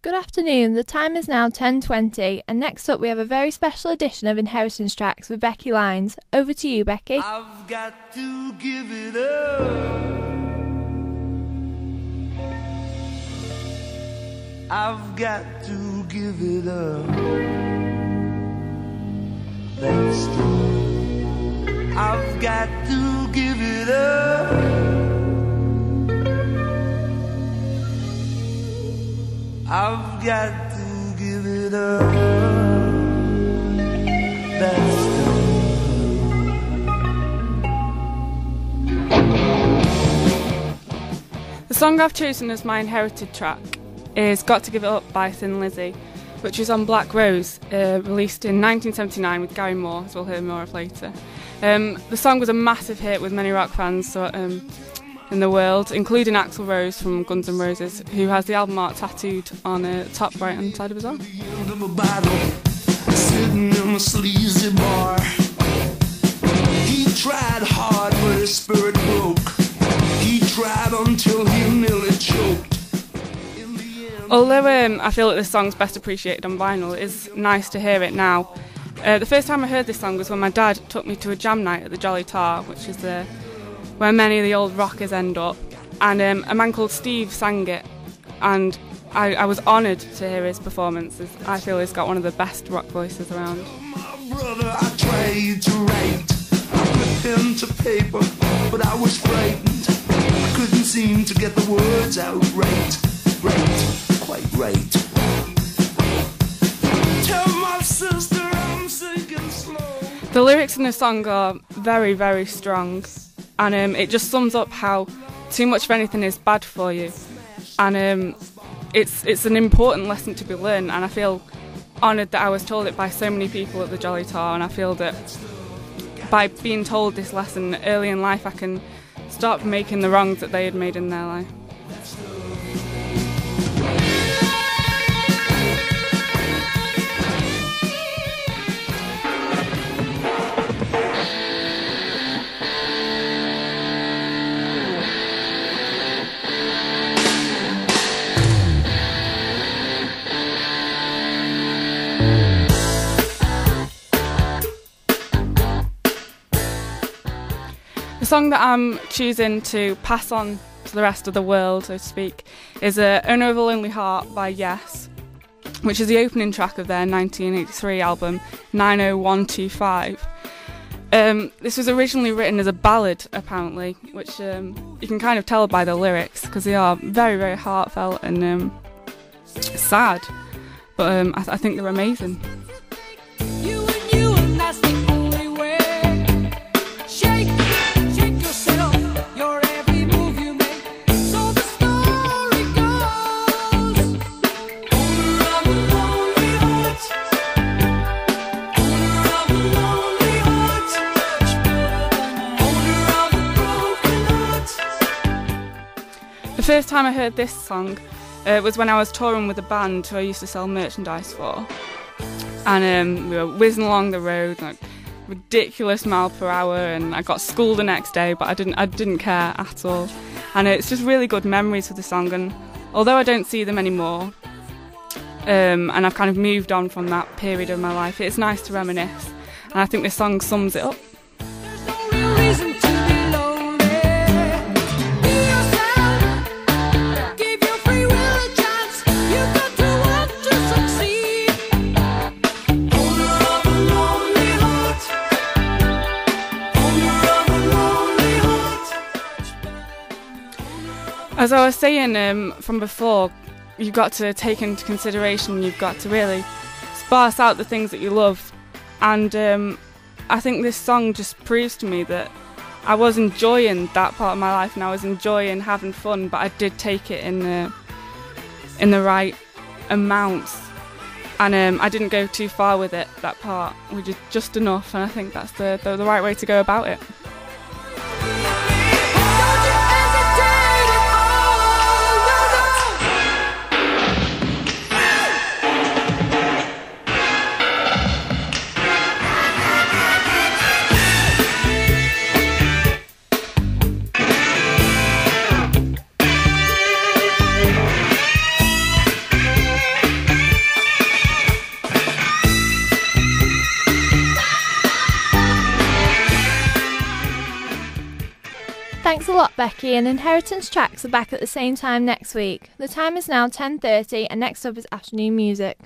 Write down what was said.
Good afternoon, the time is now 10:20 and next up we have a very special edition of Inheritance Tracks with Becky Lines. Over to you, Becky. I've got to give it up. I've got to give it up. That's true. I've got to give it up. I've got to give it up. That's true. The song I've chosen as my inherited track is Got to Give It Up by Thin Lizzy, which was on Black Rose, released in 1979 with Gary Moore, as we'll hear more of later. The song was a massive hit with many rock fans in the world, including Axl Rose from Guns N' Roses, who has the album art tattooed on the top right hand side of his arm. Sitting in a sleazy bar. He tried hard but his spirit broke. He tried until he nearly choked. Although I feel that this song's best appreciated on vinyl, it is nice to hear it now. The first time I heard this song was when my dad took me to a jam night at the Jolly Tar, which is where many of the old rockers end up, and a man called Steve sang it, and I was honoured to hear his performance. I feel he's got one of the best rock voices around. My brother, I tried to write. I put pen to paper, but I was frightened. I couldn't seem to get the words out right, quite right. Tell my sister I'm sinking slow. The lyrics in the song are very, very strong, and it just sums up how too much of anything is bad for you, and it's an important lesson to be learned, and I feel honoured that I was told it by so many people at the Jolly Tar, and I feel that by being told this lesson early in life I can stop making the wrongs that they had made in their life. The song that I'm choosing to pass on to the rest of the world, so to speak, is Owner of a Lonely Heart by Yes, which is the opening track of their 1983 album 90125. This was originally written as a ballad, apparently, which you can kind of tell by the lyrics, because they are very, very heartfelt and sad, but I think they're amazing. The first time I heard this song was when I was touring with a band who I used to sell merchandise for, and we were whizzing along the road like ridiculous mile per hour, and I got schooled the next day, but I didn't care at all, and it's just really good memories for the song. And although I don't see them anymore, and I've kind of moved on from that period of my life, it's nice to reminisce, and I think this song sums it up. As I was saying from before, you've got to take into consideration, you've got to really sparse out the things that you love, and I think this song just proves to me that I was enjoying that part of my life and I was enjoying having fun, but I did take it in the right amounts, and I didn't go too far with it, that part, which is just enough, and I think that's the right way to go about it. Thanks a lot, Becky, and Inheritance Tracks are back at the same time next week. The time is now 10:30 and next up is afternoon music.